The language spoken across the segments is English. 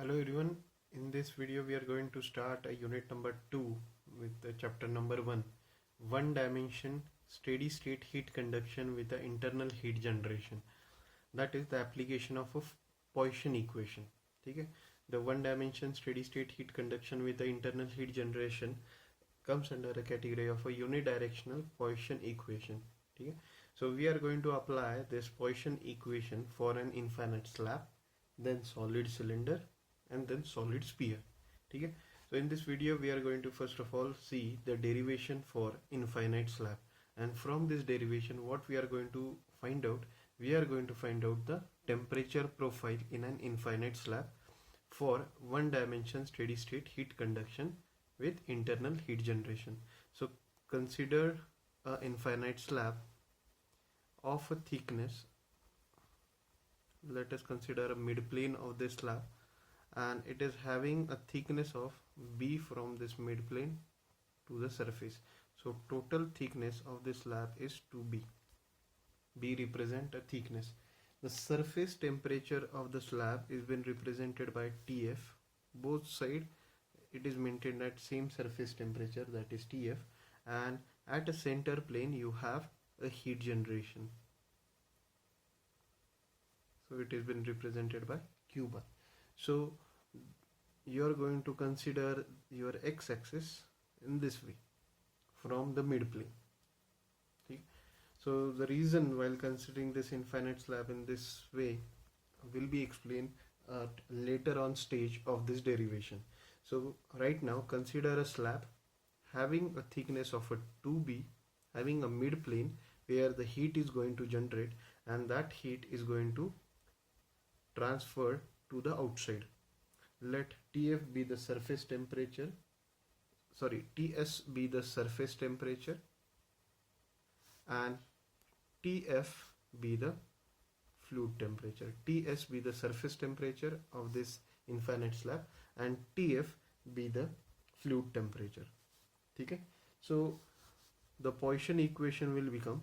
Hello everyone. In this video we are going to start a unit number 2 with the chapter number 1, one dimension steady state heat conduction with the internal heat generation. That is the application of a Poisson equation. Okay? The one dimension steady state heat conduction with the internal heat generation comes under a category of a unidirectional Poisson equation. Okay? So we are going to apply this Poisson equation for an infinite slab, then solid cylinder, and then solid sphere. Okay? So in this video we are going to first of all see the derivation for infinite slab, and from this derivation what we are going to find out, we are going to find out the temperature profile in an infinite slab for one dimension steady state heat conduction with internal heat generation. So consider a infinite slab of a thickness, let us consider a midplane of this slab, and it is having a thickness of B from this midplane to the surface. So total thickness of this slab is 2B. B represent a thickness. The surface temperature of the slab is been represented by TF. Both side it is maintained at same surface temperature, that is TF, and at a center plane you have a heat generation. So it has been represented by Q bar. So you are going to consider your x-axis in this way from the midplane. Okay? So the reason while considering this infinite slab in this way will be explained later on stage of this derivation. So right now consider a slab having a thickness of a 2B, having a midplane where the heat is going to generate, and that heat is going to transfer to the outside. Let TF be the surface temperature, TS be the surface temperature, and TF be the fluid temperature. TS be the surface temperature of this infinite slab and TF be the fluid temperature. Okay? So the Poisson equation will become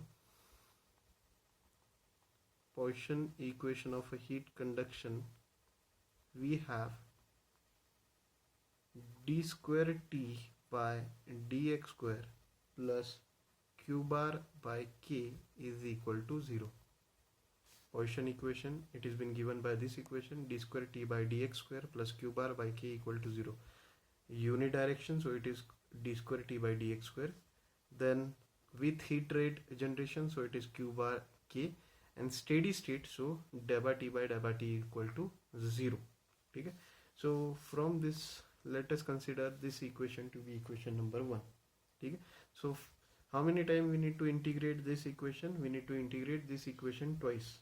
Poisson equation of a heat conduction. We have d square T by dx square plus q bar by k is equal to 0. Poisson equation, it has been given by this equation, d square T by dx square plus q bar by k equal to 0. Unidirection, so it is d square T by dx square. Then with heat rate generation, so it is q bar k, and steady state, so delta T by delta T equal to 0. Okay? So from this, let us consider this equation to be equation number 1. Okay? So how many times we need to integrate this equation? We need to integrate this equation twice.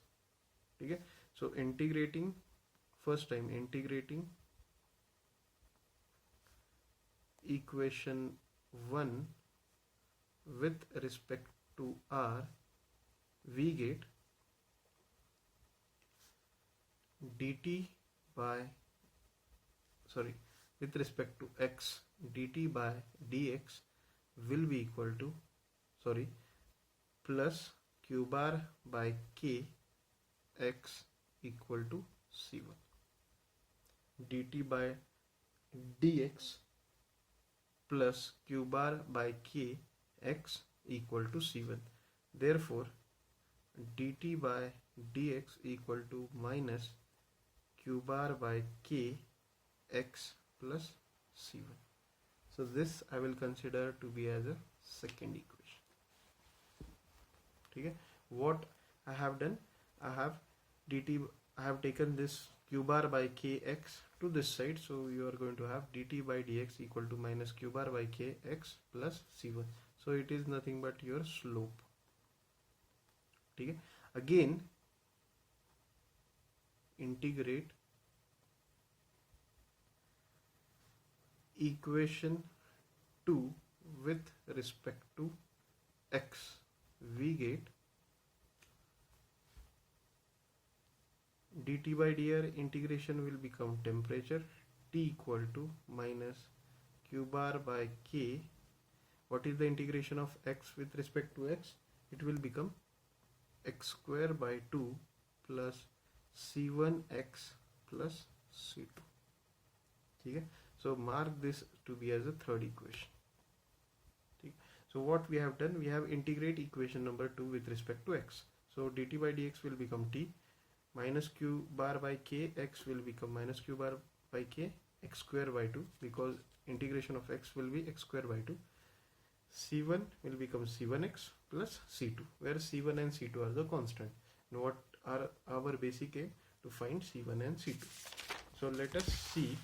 Okay? So integrating, first time integrating equation 1 with respect to R, we get dt by, with respect to x, dt by dx will be equal to, plus q bar by k x equal to C1. dt by dx plus q bar by k x equal to C1. Therefore dt by dx equal to minus q bar by k x plus C1. So this I will consider to be as a second equation. Okay? What I have done, I have taken this q bar by kx to this side, so you are going to have dt by dx equal to minus q bar by kx plus C1. So it is nothing but your slope. Okay? Again integrate equation 2 with respect to x, we get dt by dr integration will become temperature, T equal to minus q bar by k. What is the integration of x with respect to x? It will become x square by 2 plus C1x plus C2. ठीक है. So mark this to be as a third equation. ठीक. So what we have done, we have integrate equation number 2 with respect to x. So dt by dx will become t, minus q bar by k, x will become minus q bar by k, x square by 2, because integration of x will be x square by 2. C1 will become C1x plus C2, where C1 and C2 are the constant. And what are our basic aim? To find C1 and C2. So let us see.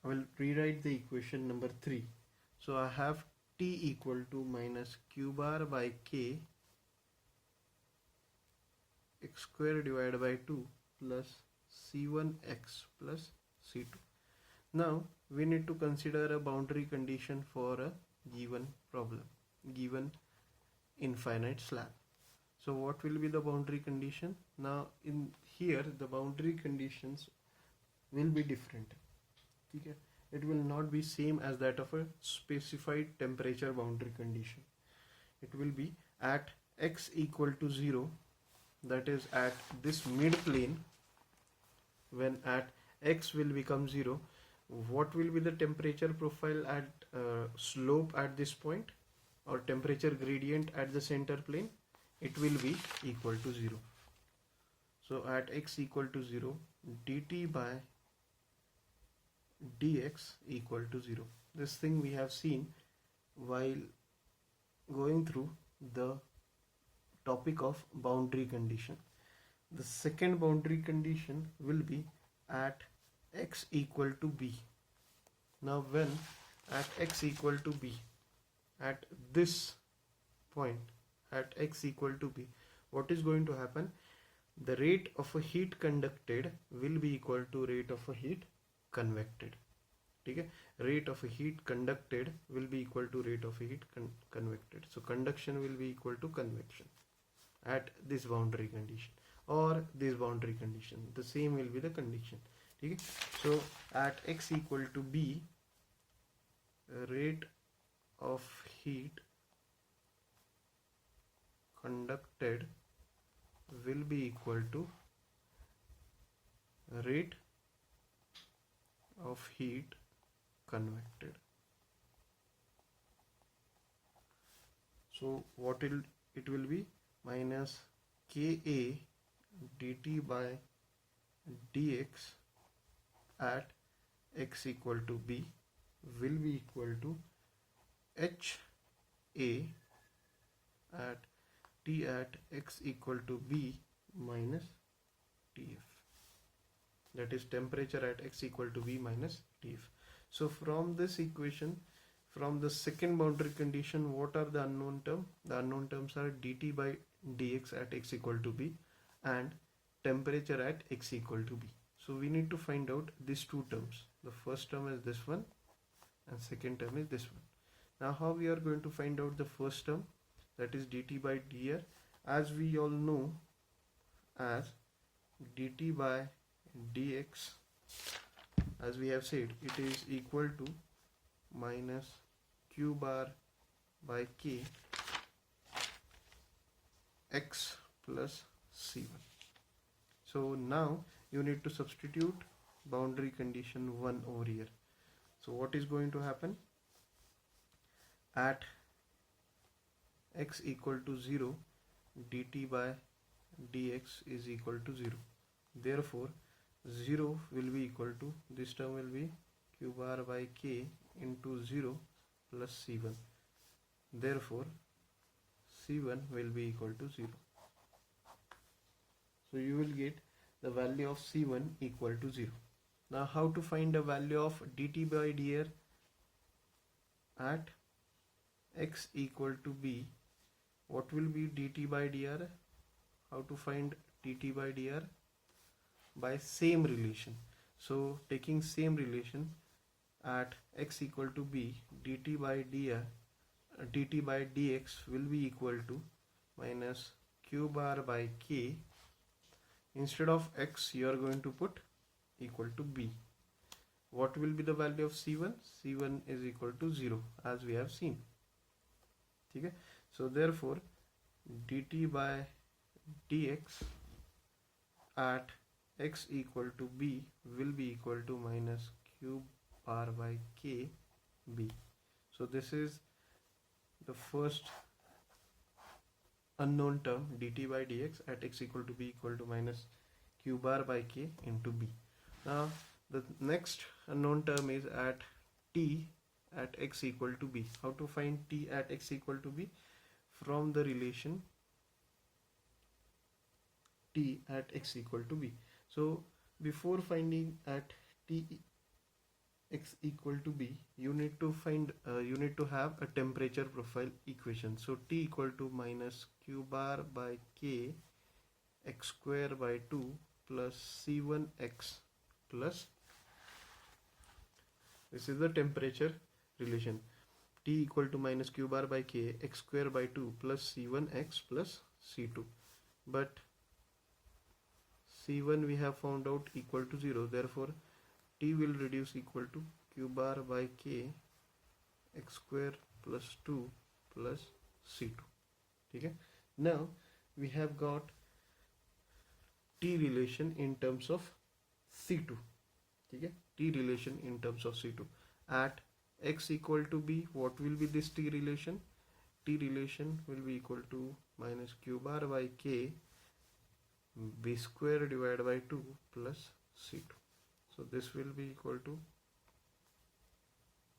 I will rewrite the equation number 3. So I have t equal to minus q bar by k, x square divided by 2 plus C1x plus C2. Now we need to consider a boundary condition for a given problem, given infinite slab. So what will be the boundary condition? Now in here the boundary conditions will be different. Okay? It will not be same as that of a specified temperature boundary condition. It will be at x equal to 0, that is at this mid plane. When at x will become 0, what will be the temperature profile at slope at this point, or temperature gradient at the center plane? It will be equal to 0. So at x equal to 0, dt by dx equal to 0. This thing we have seen while going through the topic of boundary condition. The second boundary condition will be at x equal to b. Now when at x equal to b, at this point, at x equal to b, what is going to happen? The rate of a heat conducted will be equal to rate of a heat convected. ठीक है, rate of a heat conducted will be equal to rate of a heat convected. So conduction will be equal to convection at this boundary condition or this boundary condition. The same will be the condition. ठीक है. So at x equal to b, rate of heat conducted will be equal to rate of heat convected. So what will it will be? Minus Ka dt by dx at x equal to b will be equal to Ha at t at x equal to b minus Tf. That is temperature at x equal to b minus Tf. So from this equation, from the second boundary condition, what are the unknown terms? The unknown terms are dt by dx at x equal to b and temperature at x equal to b. So we need to find out these two terms. The first term is this one and second term is this one. Now how we are going to find out the first term, that is dt by dr, as we all know as dt by dx, as we have said, it is equal to minus q bar by k x plus c1. So now you need to substitute boundary condition 1 over here. So what is going to happen? At x equal to 0, dt by dx is equal to 0. Therefore 0 will be equal to, this term will be q bar by k into 0 plus c1. Therefore c1 will be equal to 0. So you will get the value of c1 equal to 0. Now how to find the value of dt by dr at x equal to b? What will be dt by dr? How to find dt by dr? By same relation. So taking same relation, at x equal to b, dt by dx will be equal to minus q bar by k. Instead of x you are going to put equal to b. What will be the value of c1? c1 is equal to 0, as we have seen. Okay? So therefore dt by dx at x equal to b will be equal to minus q bar by k b. So this is the first unknown term dt by dx at x equal to b equal to minus q bar by k into b. Now the next unknown term is at t at x equal to b. How to find t at x equal to b? From the relation t at x equal to b. So before finding at t x equal to b, you need to have a temperature profile equation. So t equal to minus q bar by k x square by 2 plus c1x plus, this is the temperature relation, t equal to minus q bar by k x square by 2 plus c1x plus c2. But c1 we have found out equal to 0, therefore t will reduce equal to q bar by k x square plus 2 plus c2. Okay, now we have got t relation in terms of c2. Okay, t relation in terms of c2 at x equal to b. What will be this t relation? T relation will be equal to minus q bar by k b square divided by 2 plus c2. So this will be equal to,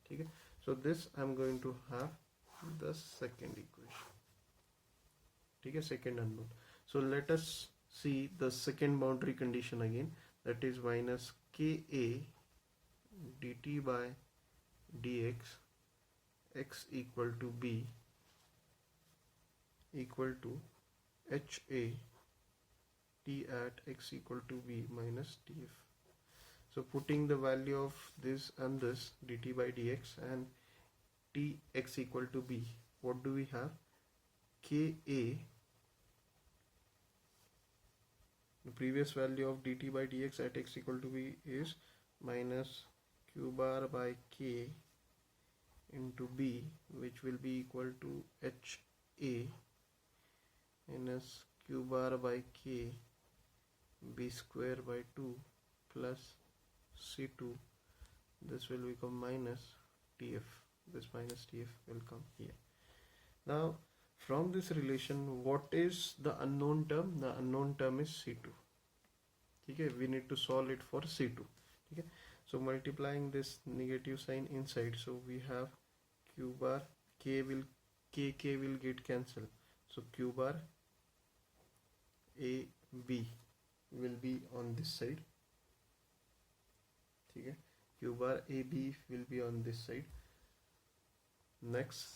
okay, so this I am going to have the second equation. Okay, second unknown. So let us see the second boundary condition again, that is minus ka dt by dx x equal to b equal to ha t at x equal to b minus tf. So putting the value of this and this dt by dx and t x equal to b, what do we have? Ka, the previous value of dt by dx at x equal to b is minus q bar by k into b, which will be equal to ha minus q bar by k b square by 2 plus c2. This will become minus tf. This minus tf will come here. Now from this relation, what is the unknown term? The unknown term is c2. Okay, we need to solve it for c2. Okay, so multiplying this negative sign inside, so we have q bar, k will get cancelled, so q bar a b will be on this side. Okay, q bar a b will be on this side. Next,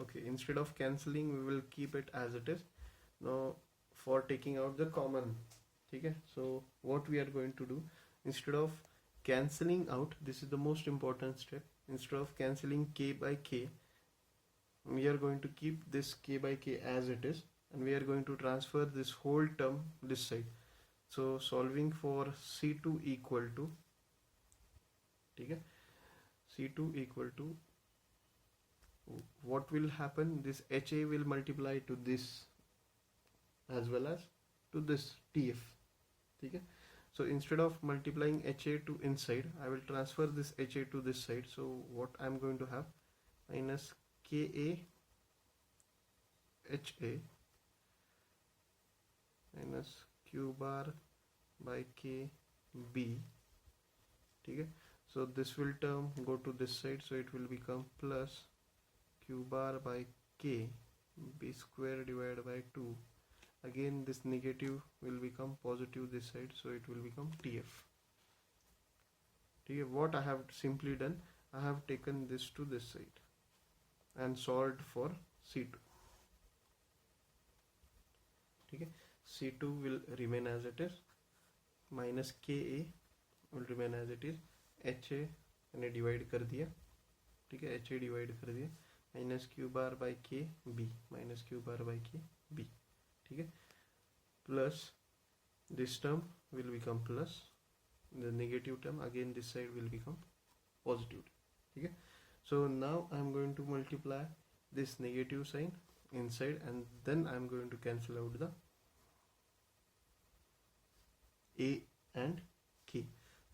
okay, instead of cancelling we will keep it as it is. Now for taking out the common, okay, so what we are going to do, instead of cancelling out, this is the most important step, instead of cancelling k by k, we are going to keep this k by k as it is, and we are going to transfer this whole term this side. So solving for c2 equal to, okay, c2 equal to, what will happen, this ha will multiply to this as well as to this tf. Okay, so instead of multiplying ha to inside, I will transfer this ha to this side. So what I am going to have, minus ka ha minus q bar by k b. Okay, so this will term go to this side, so it will become plus q bar by k b square divided by 2. Again this negative will become positive this side, so it will become tf. Okay, what I have simply done, I have taken this to this side and solved for c2. Okay, c2 will remain as it is, minus ka will remain as it is, ha मैंने divide कर दिया, ठीक है, ha divide कर दिया, minus q bar by k b, minus q bar by k b, ठीक है, plus this term will become plus, the negative term again this side will become positive. ठीक है, so now I am going to multiply this negative sign inside, and then I'm going to cancel out the A and K.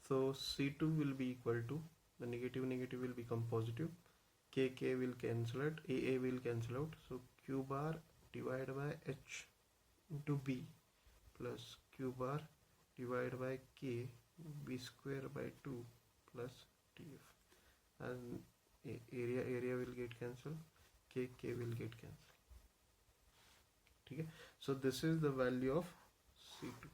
So C2 will be equal to, the negative negative will become positive, K will cancel out, A will cancel out, so Q bar divided by H into B plus Q bar divided by K B square by 2 plus TF, and area will get cancelled, K will get cancelled. Okay, so this is the value of C2.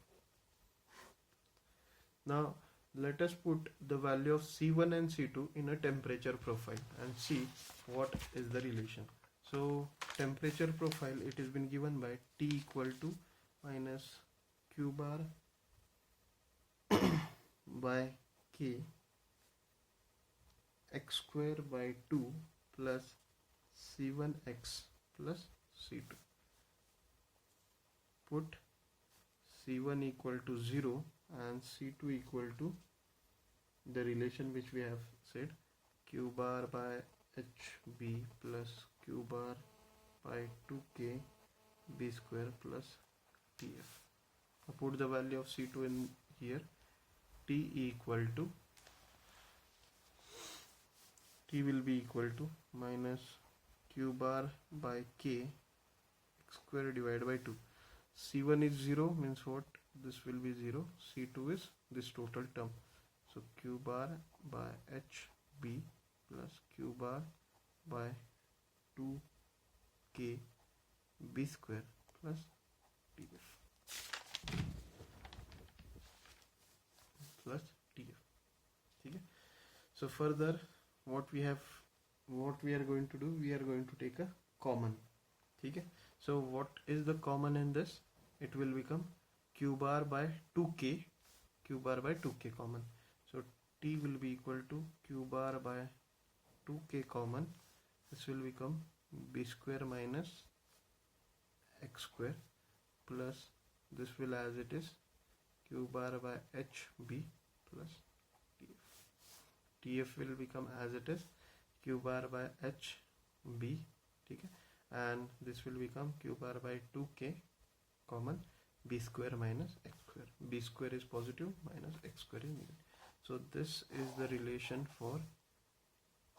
Now let us put the value of C1 and C2 in a temperature profile and see what is the relation. So temperature profile, it has been given by T equal to minus Q bar by K x square by 2 plus C1x plus C2. Put C1 equal to 0 and C2 equal to the relation which we have said, Q bar by HB plus Q bar by 2K B square plus TF. I put the value of C2 in here. T will be equal to minus Q bar by K x square divided by 2. C1 is 0, means what? This will be 0. C2 is this total term. So Q bar by HB plus Q bar by 2K B square plus TF plus TF. Okay. So further, what we are going to do, we are going to take a common. Okay. So what is the common in this? It will become Q bar by 2K, Q bar by 2K common. So T will be equal to Q bar by 2K common. This will become B square minus X square plus this will as it is Q bar by HB plus TF. TF will become as it is Q bar by HB. Okay. And this will become Q bar by 2K common B square minus X square. B square is positive minus X square is negative. So this is the relation for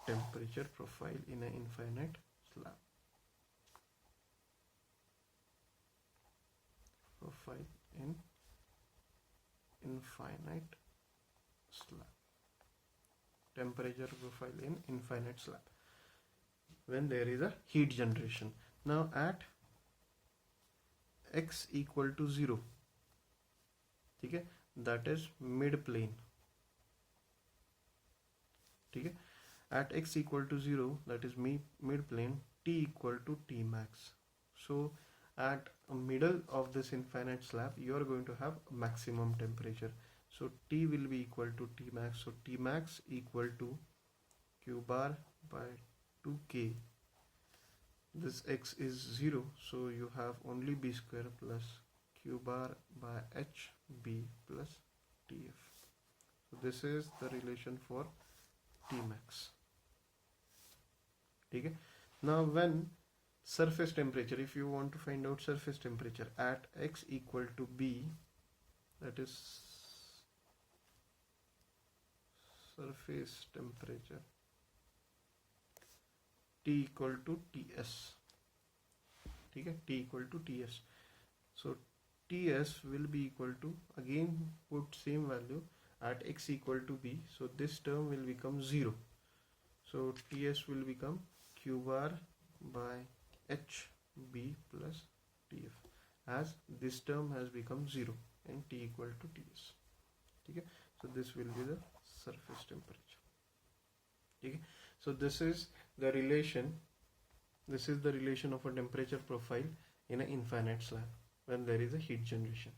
temperature profile in an infinite slab. Profile in infinite slab. Temperature profile in infinite slab when there is a heat generation. Now at x equal to 0, okay, that is mid plane. Okay, at x equal to 0, that is mid plane, T equal to T max. So at a middle of this infinite slab, you are going to have maximum temperature. So T will be equal to T max. So T max equal to Q bar by 2K. This x is 0, so you have only B square plus Q bar by HB plus TF. So this is the relation for T max. Okay. Now when surface temperature, if you want to find out surface temperature at x equal to B, that is surface temperature, T equal to Ts. Okay, T equal to Ts. So Ts will be equal to, again put same value at x equal to B. So this term will become 0. So Ts will become Q bar by HB plus TF, as this term has become 0 and T equal to Ts. Okay, so this will be the surface temperature. Okay, so this is the relation. This is the relation of a temperature profile in an infinite slab when there is a heat generation.